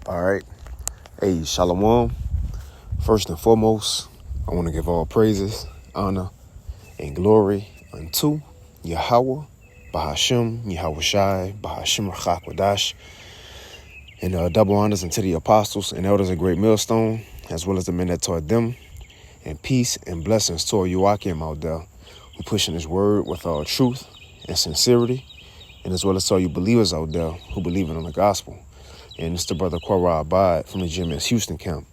All right. Hey, Shalom. First and foremost, I want to give all praises, honor, and glory unto Yahweh, Bahashem, Yahweh Shai, Bahashem Rachakwadash, and double honors unto the apostles and elders of Great Millstone, as well as the men that taught them, and peace and blessings to Joachim out there, who pushing his word with all truth and sincerity, and as well as to all you believers out there who believe in the gospel. And it's the brother Quara Abad from the GMS Houston camp.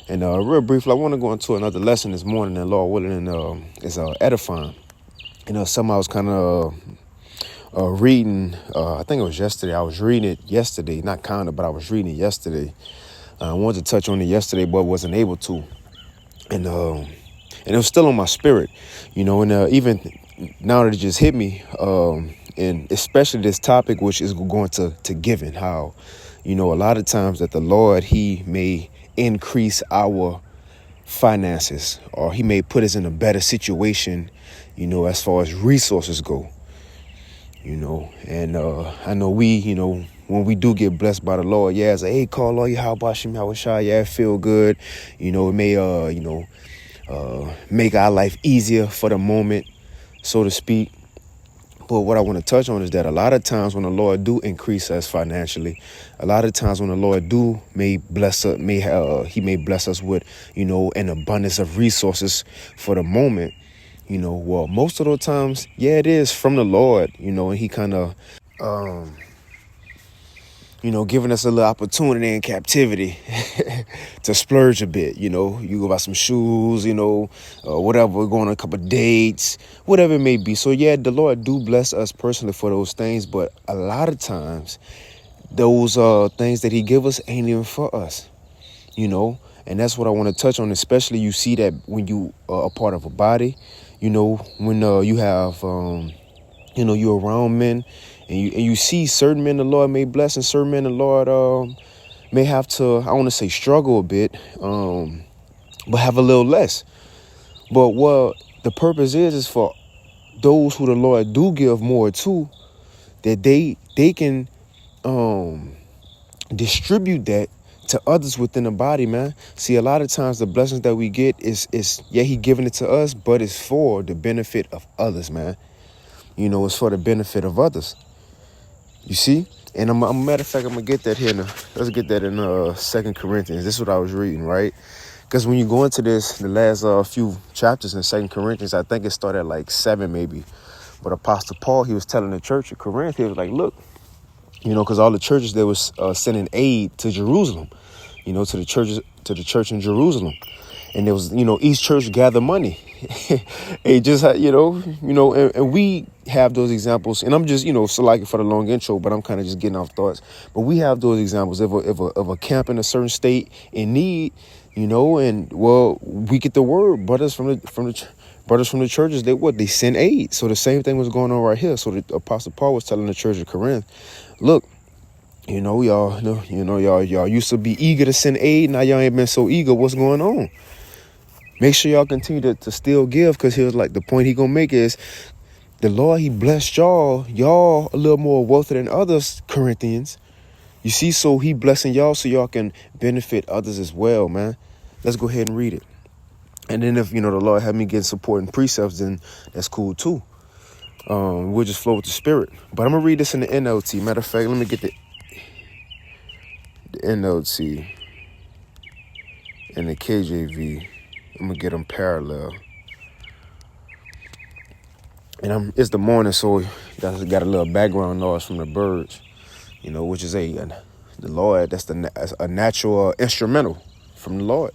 And real briefly, I want to go into another lesson this morning, and Lord willing, and it's edifying. Something I was kind of reading, I think it was yesterday. I was reading it yesterday, not kind of, but I was reading it yesterday. I wanted to touch on it yesterday, but wasn't able to. And it was still on my spirit, and even now that it just hit me, and especially this topic, which is going to giving, how, a lot of times that the Lord, he may increase our finances, or he may put us in a better situation, as far as resources go, and I know we, when we do get blessed by the Lord, yeah, it's like, hey, call all you, how about you, how shy, yeah, it feel good, it may, make our life easier for the moment, so to speak. But what I want to touch on is that a lot of times when the Lord do increase us financially, a lot of times when the Lord do may bless us, he may bless us with, an abundance of resources for the moment, well, most of those times, yeah, it is from the Lord, and he kind of, giving us a little opportunity in captivity to splurge a bit. You go buy some shoes, whatever, go on a couple of dates, whatever it may be. So, yeah, the Lord do bless us personally for those things. But a lot of times those things that he give us ain't even for us, and that's what I want to touch on. Especially you see that when you are a part of a body, when you have, you're around men. And you see certain men the Lord may bless, and certain men the Lord may have to, I want to say, struggle a bit, but have a little less. But what the purpose is for those who the Lord do give more to, that they can distribute that to others within the body, man. See, a lot of times the blessings that we get is yeah, he giving it to us, but it's for the benefit of others, man. It's for the benefit of others. You see? And matter of fact, I'm going to get that here. Let's get that in 2 Corinthians. This is what I was reading, right? Because when you go into this, the last few chapters in 2 Corinthians, I think it started at like 7 maybe. But Apostle Paul, he was telling the church of Corinth, he was like, look, because all the churches, they was sending aid to Jerusalem, to the church in Jerusalem. And there was, each church gather money. It just, and we have those examples. And I'm just, so like it for the long intro, but I'm kind of just getting off thoughts. But we have those examples of a camp in a certain state in need, and well, we get the word. Brothers from the churches, they send aid. So the same thing was going on right here. So the Apostle Paul was telling the church of Corinth, look, y'all used to be eager to send aid. Now y'all ain't been so eager. What's going on? Make sure y'all continue to still give, because he was like, the point he gonna make is the Lord, he blessed y'all a little more wealthy than others, Corinthians. You see, so he blessing y'all so y'all can benefit others as well, man. Let's go ahead and read it. And then if, the Lord had me get supporting precepts, then that's cool too. We'll just flow with the spirit. But I'm gonna read this in the NLT. Matter of fact, let me get the NLT and the KJV. I'm going to get them parallel. And it's the morning, so that's got a little background noise from the birds, which is the Lord. That's a natural instrumental from the Lord.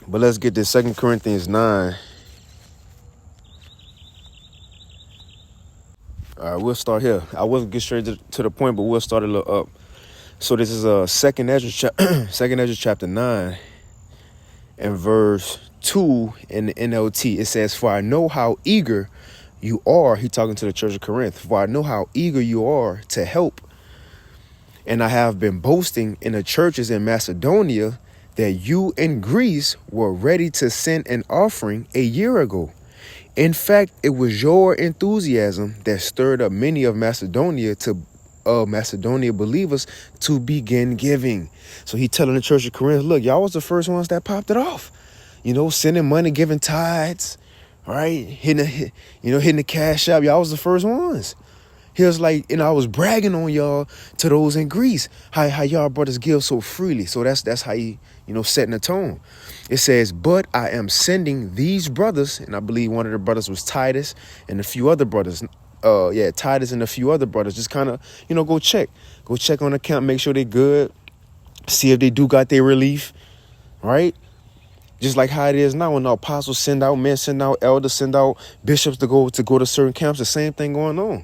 But let's get this 2 Corinthians 9. All right, we'll start here. I wasn't get straight to the point, but we'll start a little up. So this is 2 Ezra chapter 9 and verse 2 in the NLT. It says, for I know how eager you are. He talking to the church of Corinth. For I know how eager you are to help. And I have been boasting in the churches in Macedonia that you in Greece were ready to send an offering a year ago. In fact, it was your enthusiasm that stirred up many of Macedonia to Macedonia believers to begin giving. So he telling the church of Corinth, look, y'all was the first ones that popped it off. Sending money, giving tithes, right? Hitting the cash out. Y'all was the first ones. He was like, I was bragging on y'all to those in Greece, how y'all brothers give so freely. So that's how he, setting the tone. It says, but I am sending these brothers, and I believe one of the brothers was Titus and a few other brothers. Titus and a few other brothers. Just kind of, go check on the account, make sure they good, see if they do got their relief, right? Just like how it is now when the apostles send out men, send out elders, send out bishops to go to certain camps, the same thing going on.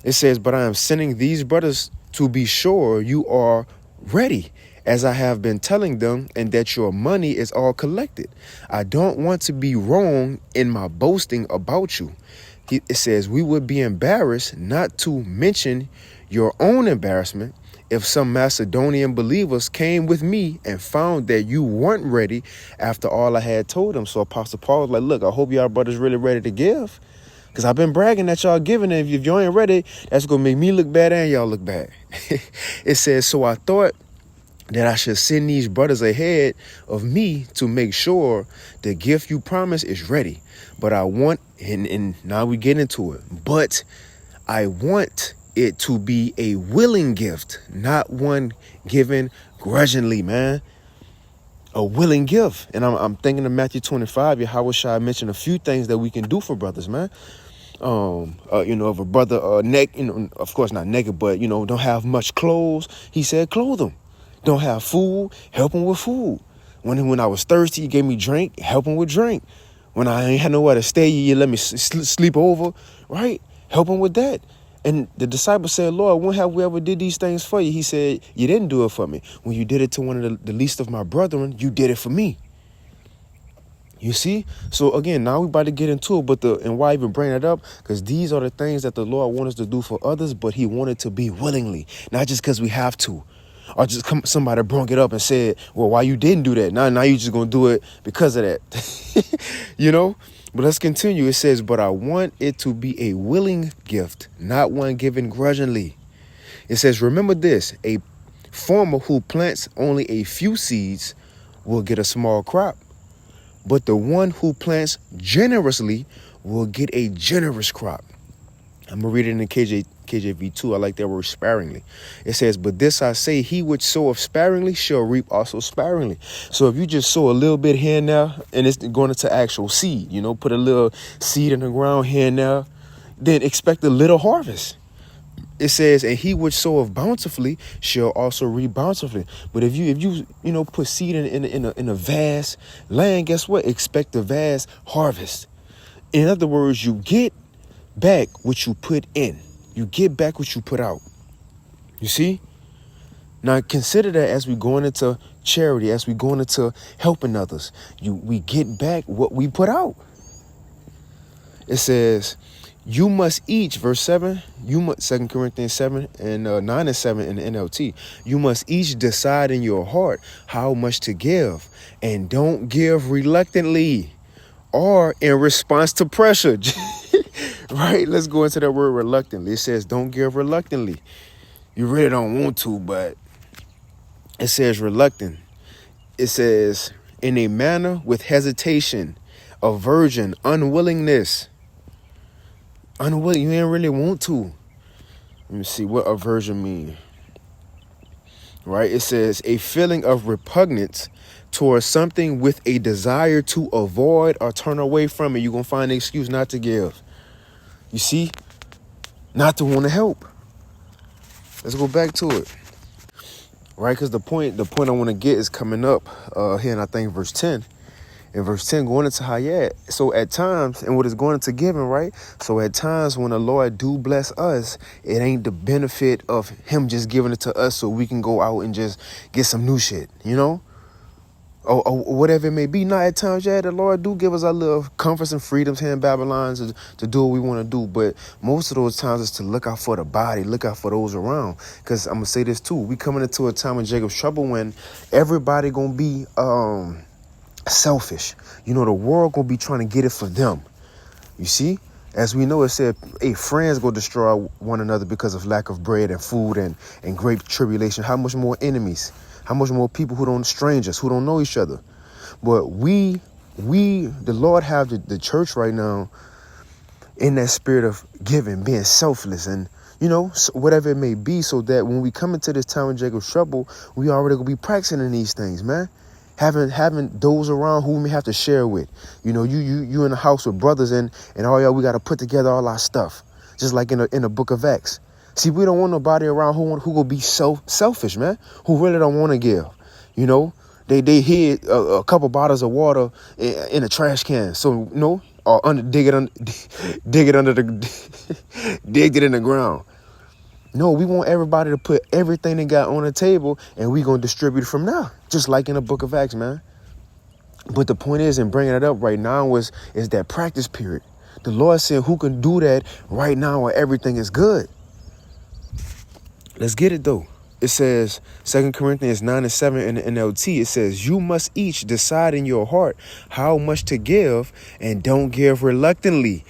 It says, but I am sending these brothers to be sure you are ready, as I have been telling them, and that your money is all collected. I don't want to be wrong in my boasting about you. It says, we would be embarrassed, not to mention your own embarrassment, if some Macedonian believers came with me and found that you weren't ready after all I had told them. So Apostle Paul was like, look, I hope y'all brothers really ready to give. Because I've been bragging that y'all giving, and if you ain't ready, that's going to make me look bad and y'all look bad. It says, so I thought that I should send these brothers ahead of me to make sure the gift you promised is ready. But I want, and now we get into it, but I want it to be a willing gift, not one given grudgingly, man. A willing gift. And I'm thinking of Matthew 25. Yahweh Shai mentioned a few things that we can do for brothers, man. If a brother of course not naked, but don't have much clothes, he said clothe them. Don't have food, help them with food. When I was thirsty, you gave me drink, help them with drink. When I ain't had nowhere to stay, you let me sleep over, right? Help them with that. And the disciples said, Lord, when have we ever did these things for you? He said, you didn't do it for me. When you did it to one of the least of my brethren, you did it for me. You see? So again, now we about to get into it, and why even bring it up? Because these are the things that the Lord wants us to do for others, but he wanted to be willingly, not just because we have to. Or just somebody brought it up and said, well, why you didn't do that? Now you just going to do it because of that. But let's continue. It says, but I want it to be a willing gift, not one given grudgingly. It says, remember this, a farmer who plants only a few seeds will get a small crop, but the one who plants generously will get a generous crop. I'm going to read it in the KJV 2. I like that word sparingly. It says, but this I say, he which soweth sparingly shall reap also sparingly. So if you just sow a little bit here and there, and it's going into actual seed, put a little seed in the ground here and there, then expect a little harvest. It says, and he which soweth bountifully shall also reap bountifully. But if you put seed in a vast land, guess what? Expect a vast harvest. In other words, you get back what you put in. You get back what you put out. You see? Now consider that as we going into charity, as we going into helping others, we get back what we put out. It says, you must each, verse 7, 2 Corinthians 7 and 9 and 7 in the NLT. You must each decide in your heart how much to give, and don't give reluctantly or in response to pressure. Right? Let's go into that word reluctantly. It says, don't give reluctantly. You really don't want to, but it says reluctant. It says in a manner with hesitation, aversion, unwillingness. Unwilling, you ain't really want to. Let me see what aversion mean. Right? It says a feeling of repugnance towards something with a desire to avoid or turn away from it. You're going to find an excuse not to give. You see? Not to want to help. Let's go back to it. Right? Because the point I want to get is coming up here in, I think, verse 10. In verse 10, going into Hayat. So at times, and what is going into giving, right? So at times when the Lord do bless us, it ain't the benefit of him just giving it to us so we can go out and just get some new shit, or whatever it may be. Not at times, the Lord do give us our little comforts and freedoms here in Babylon to do what we want to do. But most of those times is to look out for the body, look out for those around. Because I'm going to say this too. We coming into a time in Jacob's trouble when everybody going to be selfish. The world going to be trying to get it for them. You see? As we know, it said, hey, friends go destroy one another because of lack of bread and food and great tribulation. How much more enemies? How much more people who don't, strangers, who don't know each other? But the Lord have the church right now in that spirit of giving, being selfless, and, whatever it may be, so that when we come into this time of Jacob's trouble, we already gonna be practicing in these things, man. Having those around who we may have to share with. You in the house with brothers and all y'all, we got to put together all our stuff. Just like in the book of Acts. See, we don't want nobody around who gonna be selfish, man. Who really don't want to give. They hid a couple bottles of water in a trash can. So, or dig it in the ground. No, we want everybody to put everything they got on the table, and we going to distribute from now, just like in the book of Acts, man. But the point is, in bringing it up right now, is that practice period. The Lord said, who can do that right now when everything is good? Let's get it, though. It says, 2 Corinthians 9:7 in the NLT, it says, you must each decide in your heart how much to give, and don't give reluctantly.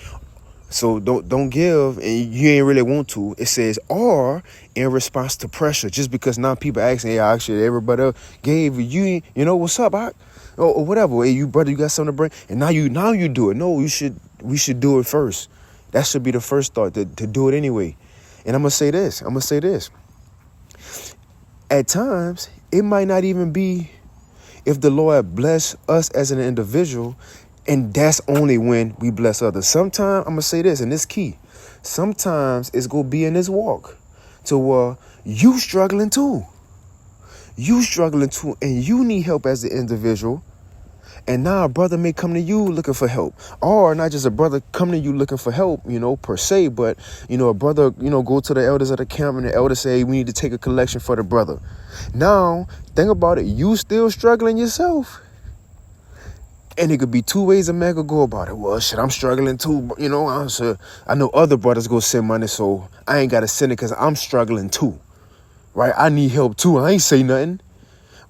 So don't give and you ain't really want to. It says, or in response to pressure, just because now people asking, hey, actually everybody else gave you, what's up, or whatever. Hey, you brother, you got something to bring, and now you do it. No, we should do it first. That should be the first thought, to do it anyway. And I'm gonna say this. At times, it might not even be if the Lord bless us as an individual. And that's only when we bless others. Sometimes, I'm going to say this, and this key. Sometimes it's going to be in this walk to you struggling too. And you need help as the individual. And now a brother may come to you looking for help. Or not just a brother come to you looking for help, per se. But, a brother, go to the elders of the camp, and the elders say, we need to take a collection for the brother. Now, think about it. You still struggling yourself. And it could be two ways a man could go about it. Well, shit, I'm struggling too. I know other brothers go send money, so I ain't got to send it because I'm struggling too. Right? I need help too. I ain't say nothing.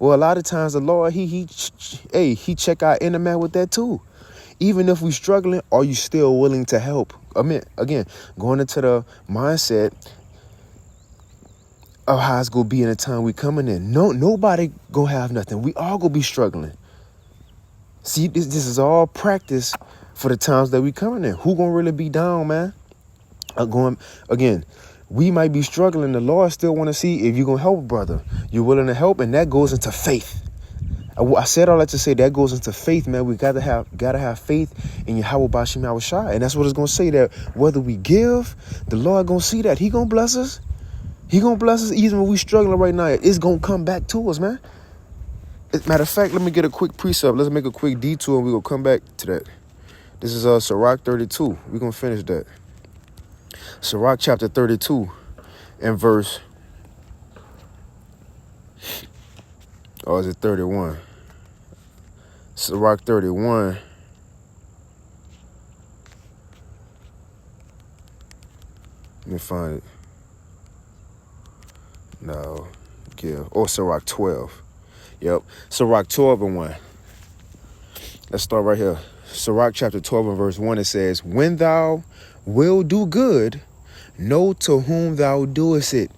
Well, a lot of times the Lord, he check our inner man with that too. Even if we struggling, are you still willing to help? I mean, again, going into the mindset of how it's going to be in the time we coming in. Nobody going to have nothing. We all going to be struggling. See, this is all practice for the times that we coming in. Who gonna really be down, man? Again, we might be struggling. The Lord still want to see if you're gonna help, brother. You're willing to help, and that goes into faith. I said all that to say that goes into faith, man. We gotta have faith in Yahweh Bashim Yahushua, and that's what it's gonna say. That whether we give, the Lord gonna see that He gonna bless us. He gonna bless us even when we struggling right now. It's gonna come back to us, man. Matter of fact, let me get a quick precept. Let's make a quick detour and we're going to come back to that. This is Sirach 32. We're going to finish that. Sirach chapter 32 and verse... Oh, is it 31? Sirach 31. Let me find it. No. Yeah. Or Sirach 12. Yep. Sirach 12 and 1. Let's start right here. Sirach chapter 12 and verse 1, it says, when thou will do good, know to whom thou doest it.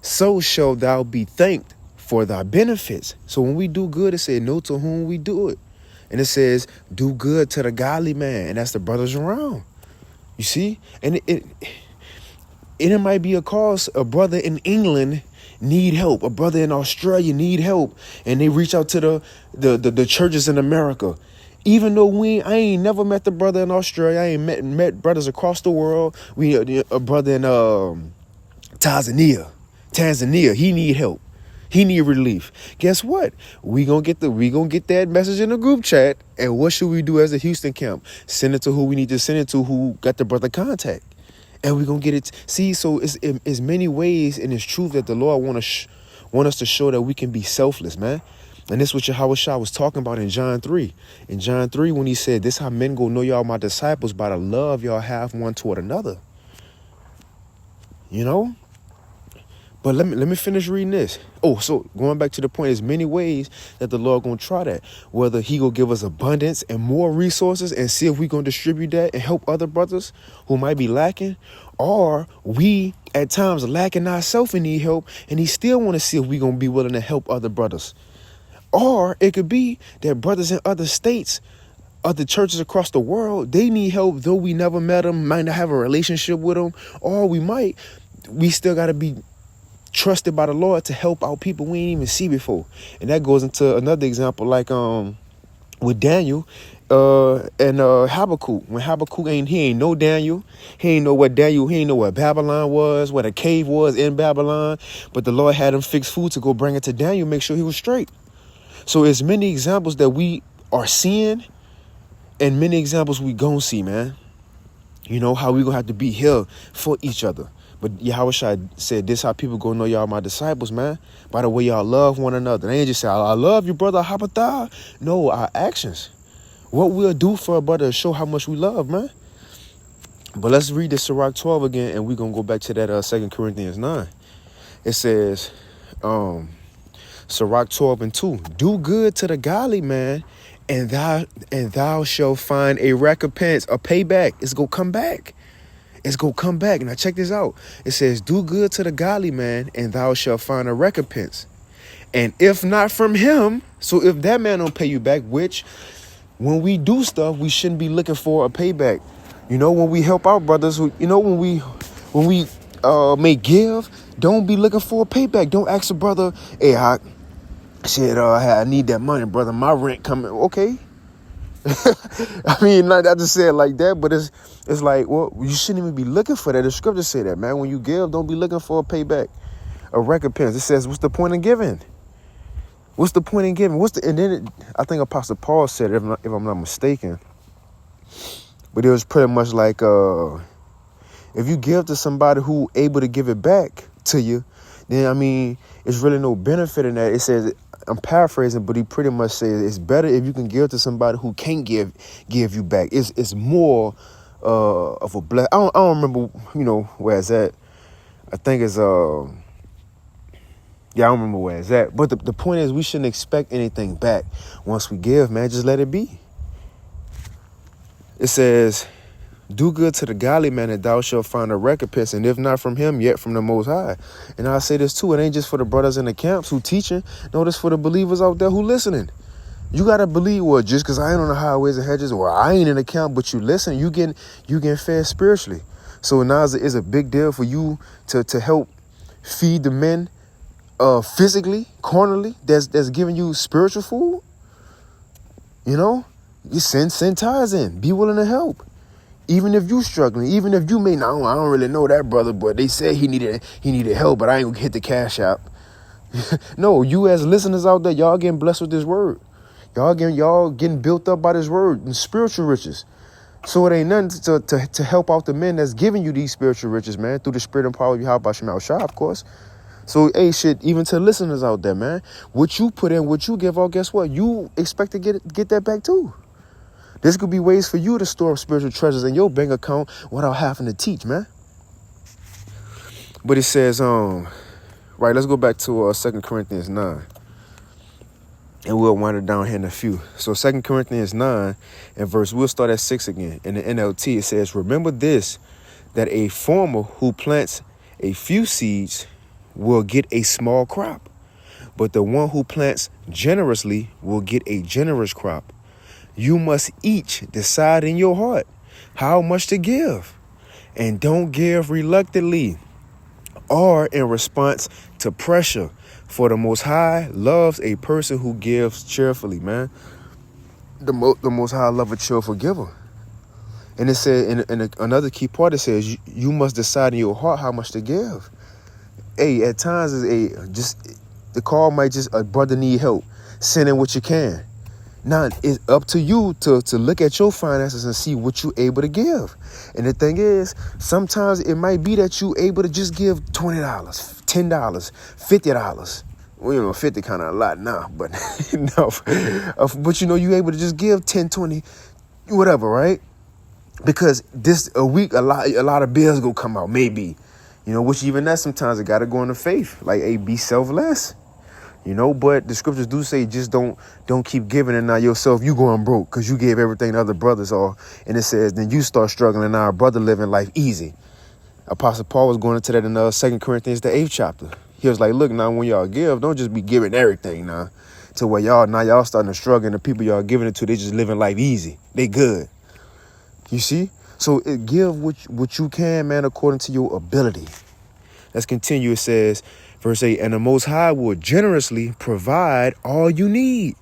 So shalt thou be thanked for thy benefits. So when we do good, it says, know to whom we do it. And it says, do good to the godly man. And that's the brothers around. You see? And it might be a cause a brother in England need help. A brother in Australia need help. And they reach out to the churches in America. Even though I ain't never met the brother in Australia. I ain't met brothers across the world. We a brother in Tanzania. He need help. He need relief. Guess what? We gonna get that message in the group chat. And what should we do as a Houston camp? Send it to who we need to send it to, who got the brother contact. And we're going to get it. See, so it's many ways in it's truth that the Lord want us to show that we can be selfless, man. And this is what Yahweh Shah was talking about in John 3. In John 3, when he said, this how men go know y'all my disciples by the love y'all have one toward another. But let me finish reading this. Oh, so going back to the point, there's many ways that the Lord gonna try that. Whether he gonna give us abundance and more resources and see if we gonna distribute that and help other brothers who might be lacking, or we at times lacking ourselves and need help, and he still want to see if we gonna be willing to help other brothers. Or it could be that brothers in other states, other churches across the world, they need help, though we never met them, might not have a relationship with them, or we still gotta be trusted by the Lord to help out people we ain't even see before. And that goes into another example, like with Daniel and Habakkuk. When Habakkuk he ain't know Daniel, he ain't know what Babylon was, what a cave was in Babylon, but the Lord had him fix food to go bring it to Daniel, make sure he was straight. So it's many examples that we are seeing and many examples we gonna see, man. You know, how we gonna have to be here for each other. But Yahushua said, this how people gonna know y'all my disciples, man. By the way y'all love one another. They ain't just say, I love you, brother, Habatah. No, our actions. What we'll do for a brother is show how much we love, man. But let's read this Sirach 12 again, and we're gonna go back to that 2 Corinthians 9. It says, Sirach 12:2, do good to the godly man, and thou shalt find a recompense, a payback. It's gonna come back. It's going to come back. Now, check this out. It says, do good to the godly man, and thou shalt find a recompense. And if not from him, so if that man don't pay you back, which when we do stuff, we shouldn't be looking for a payback. You know, when we help our brothers, you know, when we may give, don't be looking for a payback. Don't ask a brother, hey, I need that money, brother. My rent coming. Okay. I mean, not to say it like that, but it's like, well, you shouldn't even be looking for that. The scriptures say that, man. When you give, don't be looking for a payback, a recompense. It says, what's the point in giving? What's the point in giving? And then I think Apostle Paul said it, if I'm not mistaken. But it was pretty much like, if you give to somebody who able to give it back to you, then, I mean, it's really no benefit in that. It says, I'm paraphrasing, but he pretty much says it's better if you can give to somebody who can't give you back. It's more of a bless. I don't remember, you know, where it's at. I think it's I don't remember where it's at. But the point is, we shouldn't expect anything back once we give, man. Just let it be. It says, do good to the godly man, and thou shalt find a recompense, and if not from him, yet from the Most High. And I say this too, it ain't just for the brothers in the camps who teaching. No, this for the believers out there who listening. You got to believe, well, just because I ain't on the highways and hedges, or I ain't in the camp, but you listen, you getting fed spiritually. So now it's a big deal for you to help feed the men physically, carnally, that's giving you spiritual food. You know, you send tithes in, be willing to help. Even if you struggling, even if you may not, I don't really know that brother, but they said he needed help, but I ain't gonna hit the cash app. No, you as listeners out there, y'all getting blessed with this word. Y'all getting built up by this word and spiritual riches. So it ain't nothing to help out the men that's giving you these spiritual riches, man, through the spirit and power of Yahweh Shema Shah, of course. So, hey, shit, even to listeners out there, man, what you put in, what you give out, guess what? You expect to get that back too. This could be ways for you to store up spiritual treasures in your bank account without having to teach, man. But it says, right, let's go back to 2 Corinthians 9. And we'll wind it down here in a few. So 2 Corinthians 9 and we'll start at 6 again. In the NLT, it says, remember this, that a farmer who plants a few seeds will get a small crop, but the one who plants generously will get a generous crop. You must each decide in your heart how much to give, and don't give reluctantly or in response to pressure, for the Most High loves a person who gives cheerfully, man. The Most High loves a cheerful giver. And it said, in another key part, it says, you must decide in your heart how much to give. Hey, at times, the call might just, a brother need help. Send in what you can. Now, it's up to you to look at your finances and see what you're able to give. And the thing is, sometimes it might be that you're able to just give $20, $10, $50. Well, you know, 50 kind of a lot now, but no. But you know, you're able to just give 10, 20, whatever, right? Because a week, a lot of bills gonna come out, maybe. Which even that sometimes it got to go into faith. Like, hey, be selfless. But the scriptures do say just don't keep giving and now yourself you going broke because you gave everything to other brothers or, and it says then you start struggling and now our brother living life easy. Apostle Paul was going into that in 2 Corinthians, the 8th chapter. He was like, look, now when y'all give, don't just be giving everything now to where y'all starting to struggle and the people y'all giving it to, they just living life easy. They good. You see? So give what you can, man, according to your ability. Let's continue. It says, verse 8, and the Most High will generously provide all you need.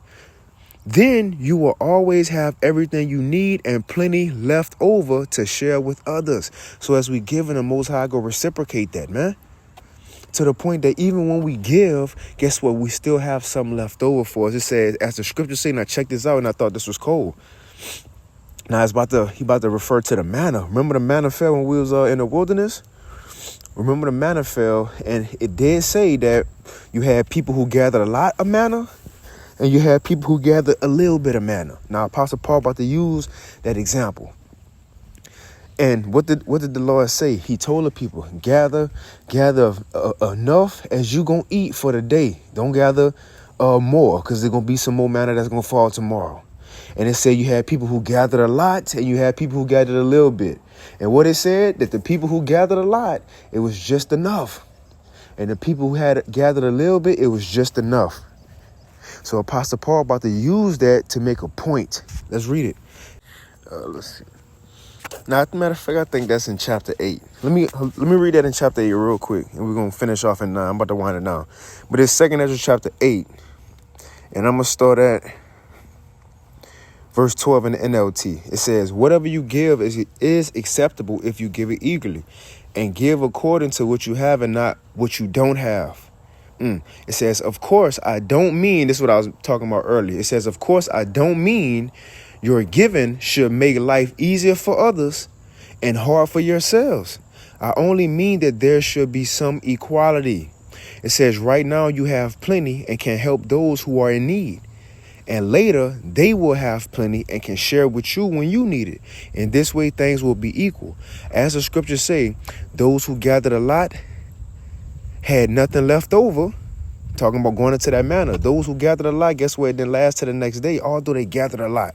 Then you will always have everything you need and plenty left over to share with others. So as we give, and the Most High go reciprocate that, man. To the point that even when we give, guess what? We still have something left over for us. It says, as the scripture say, now check this out, and I thought this was cold. Now he about to refer to the manna. Remember the manna fell when we was in the wilderness? Remember the manna fell, and it did say that you had people who gathered a lot of manna, and you had people who gathered a little bit of manna. Now Apostle Paul about to use that example. And what did the Lord say? He told the people, gather enough as you gonna eat for the day. Don't gather more, because there's gonna be some more manna that's gonna fall tomorrow. And it said you had people who gathered a lot and you had people who gathered a little bit. And what it said, that the people who gathered a lot, it was just enough. And the people who had gathered a little bit, it was just enough. So Apostle Paul about to use that to make a point. Let's read it. Let's see. Now, as a matter of fact, I think that's in chapter 8. Let me read that in chapter 8 real quick, and we're going to finish off in 9. I'm about to wind it down. But it's 2 Ezra chapter 8, and I'm going to start at verse 12 in the NLT. It says, whatever you give is acceptable if you give it eagerly, and give according to what you have and not what you don't have. It says, of course, I don't mean, this is what I was talking about earlier. It says, of course, I don't mean your giving should make life easier for others and hard for yourselves. I only mean that there should be some equality. It says right now you have plenty and can help those who are in need. And later they will have plenty and can share with you when you need it. In this way, things will be equal. As the scriptures say, those who gathered a lot had nothing left over. Talking about going into that manna. Those who gathered a lot, guess what? It didn't last to the next day, although they gathered a lot.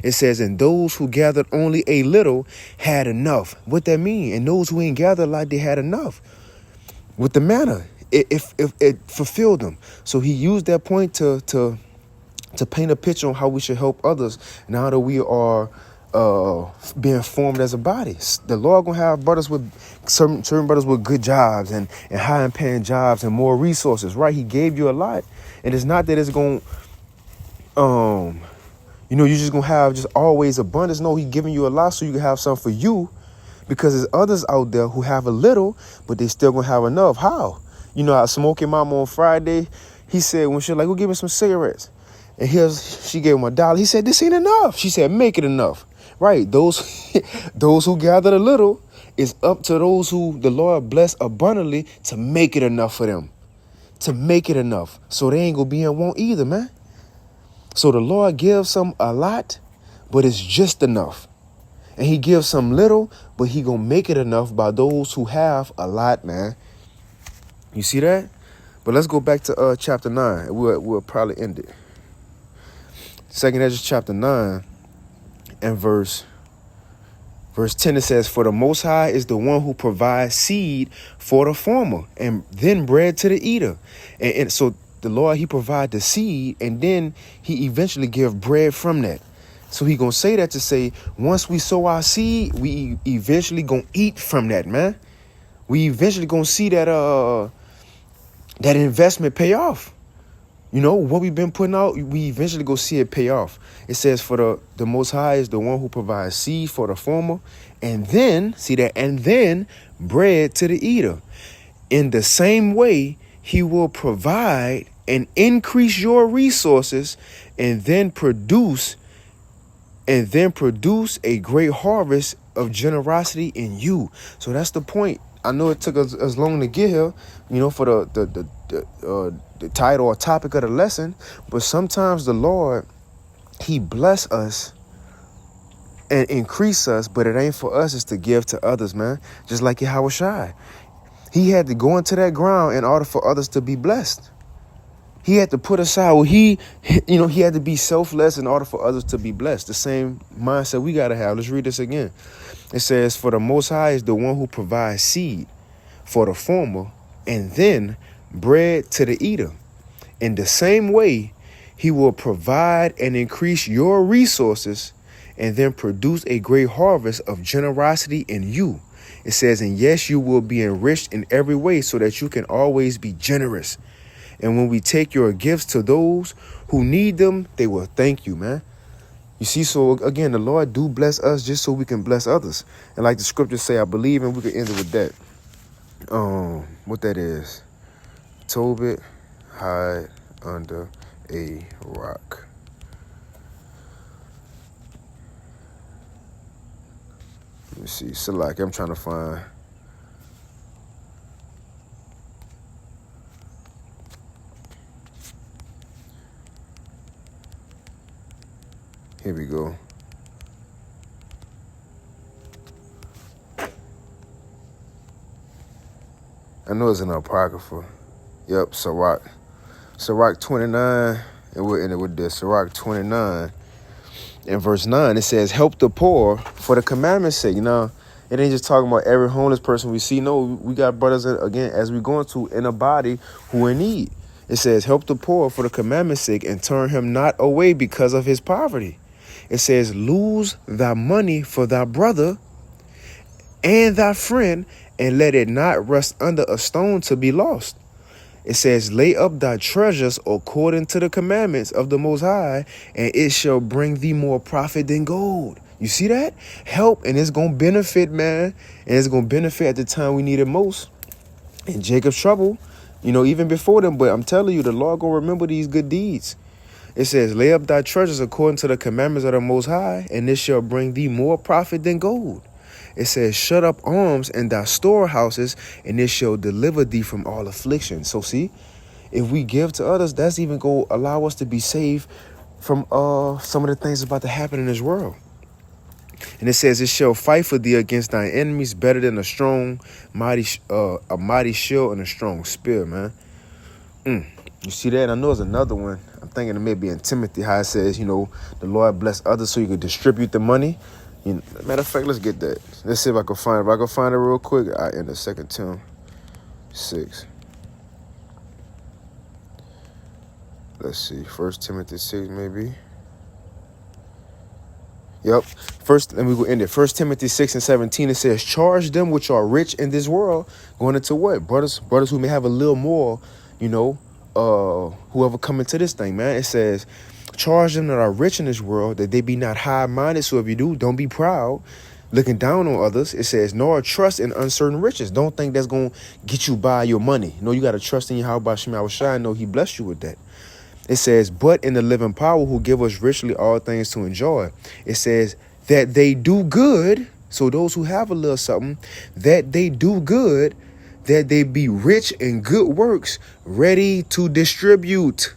It says, and those who gathered only a little had enough. What that mean? And those who ain't gathered a lot, they had enough. With the manna, it fulfilled them. So he used that point to paint a picture on how we should help others now that we are being formed as a body. The Lord gonna have brothers with certain brothers with good jobs and high paying jobs and more resources, right? He gave you a lot, and it's not that it's gonna you're just gonna have just always abundance. No, He's giving you a lot so you can have some for you, because there's others out there who have a little but they still gonna have enough. How? I smoking mama on Friday, he said when she like, go give me some cigarettes, and she gave him $1. He said, this ain't enough. She said, make it enough. Right. Those who gathered a little, is up to those who the Lord bless abundantly to make it enough for them. To make it enough. So they ain't gonna be in want either, man. So the Lord gives some a lot, but it's just enough. And He gives some little, but He gonna make it enough by those who have a lot, man. You see that? But let's go back to chapter 9. We'll probably end it. 2 Ezra chapter 9 and verse 10, it says, for the Most High is the one who provides seed for the farmer and then bread to the eater. And so the Lord, He provide the seed, and then He eventually give bread from that. So He gonna say that to say, once we sow our seed, we eventually gonna eat from that, man. We eventually gonna see that that investment pay off. What we've been putting out, we eventually go see it pay off. It says, for the Most High is the one who provides seed for the farmer, and then, see that, and then bread to the eater. In the same way, He will provide and increase your resources and then produce a great harvest of generosity in you. So that's the point. I know it took us as long to get here, for the title or topic of the lesson, but sometimes the Lord, He bless us and increase us, but it ain't for us, it's to give to others, man. Just like Yahushua. He had to go into that ground in order for others to be blessed. He had to put aside, he had to be selfless in order for others to be blessed. The same mindset we got to have. Let's read this again. It says, for the Most High is the one who provides seed for the farmer and then bread to the eater. In the same way, he will provide and increase your resources and then produce a great harvest of generosity in you. It says, and yes, you will be enriched in every way so that you can always be generous. And when we take your gifts to those who need them, they will thank you, man. You see, so again, the Lord do bless us just so we can bless others. And like the scriptures say, I believe, and we can end it with that. What that is. Tobit, hide under a rock. Let me see. Salaki, I'm trying to find. Here we go. I know it's an apocrypha. Yep, Sirach. Sirach 29, and we'll end it with this. Sirach 29, in verse 9, it says, help the poor for the commandment's sake. You know, it ain't just talking about every homeless person we see. No, we got brothers, again, as we going to, in a body who in need. It says, help the poor for the commandment's sake and turn him not away because of his poverty. It says, lose thy money for thy brother and thy friend, and let it not rest under a stone to be lost. It says, lay up thy treasures according to the commandments of the Most High, and it shall bring thee more profit than gold. You see that? Help, and it's going to benefit, man. And it's going to benefit at the time we need it most. In Jacob's trouble, even before them. But I'm telling you, the Lord going to remember these good deeds. It says, lay up thy treasures according to the commandments of the Most High, and this shall bring thee more profit than gold. It says, shut up arms in thy storehouses, and it shall deliver thee from all affliction. So see, if we give to others, that's even going to allow us to be saved from some of the things about to happen in this world. And it says, it shall fight for thee against thine enemies better than a mighty shield and a strong spear, man. You see that? I know there's another one. I'm thinking it may be in Timothy, how it says, the Lord bless others so you can distribute the money. Matter of fact, let's get that. Let's see if I can find it. If I can find it real quick, I end the 2 Tim 6. Let's see. 1 Timothy 6, maybe. Yep. First, let me go end it. 1 Timothy 6 and 17, it says, charge them which are rich in this world, going into what? Brothers who may have a little more, whoever come into this thing, man. It says, charge them that are rich in this world, that they be not high-minded. So if you do, don't be proud, looking down on others. It says, nor trust in uncertain riches. Don't think that's going to get you by your money. No, you got to trust in Yahweh Shem Yahushua. Know he blessed you with that. It says, but in the living power who give us richly all things to enjoy. It says that they do good. So those who have a little something, that they do good, that they be rich in good works, ready to distribute.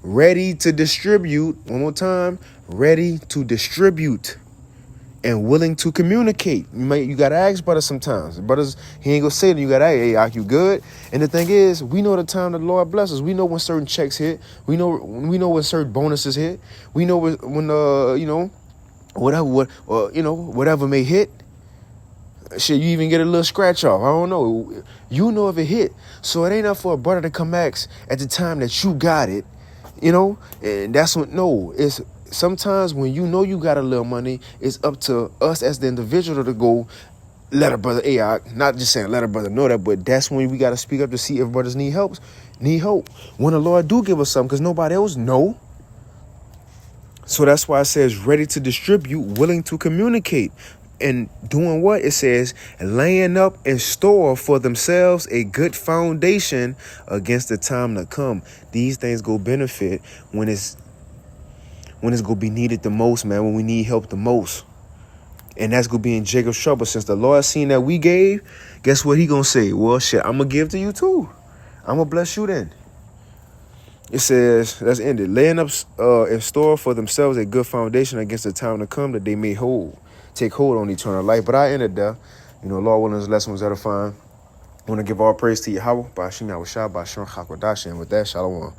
Ready to distribute. One more time. Ready to distribute. And willing to communicate. You got to ask brothers sometimes. Brothers, he ain't going to say that. You got to ask, hey, are you good? And the thing is, we know the time the Lord blesses. We know when certain checks hit. We know when certain bonuses hit. We know when whatever may hit. Shit, you even get a little scratch off. I don't know. You know if it hit. So it ain't up for a brother to come ask at the time that you got it. And that's when, no, it's sometimes when you got a little money, it's up to us as the individual to go let a brother, not just saying let a brother know that, but that's when we got to speak up to see if brothers need hope. When the Lord do give us something, because nobody else know. So that's why it says ready to distribute, willing to communicate. And doing what? It says laying up in store for themselves a good foundation against the time to come. These things go benefit when it's going to be needed the most, man, when we need help the most. And that's going to be in Jacob's trouble. Since the Lord seen that we gave, guess what he going to say? Well, shit, I'm going to give to you too. I'm going to bless you then. It says, let's end it. Laying up in store for themselves a good foundation against the time to come, that they may take hold on eternal life. But I ended there. Lord willing, this lesson was edifying. I want to give all praise to Yahweh, Ba'ashim Yahushua, Ba'ashim Chakodash, and with that, Shalom.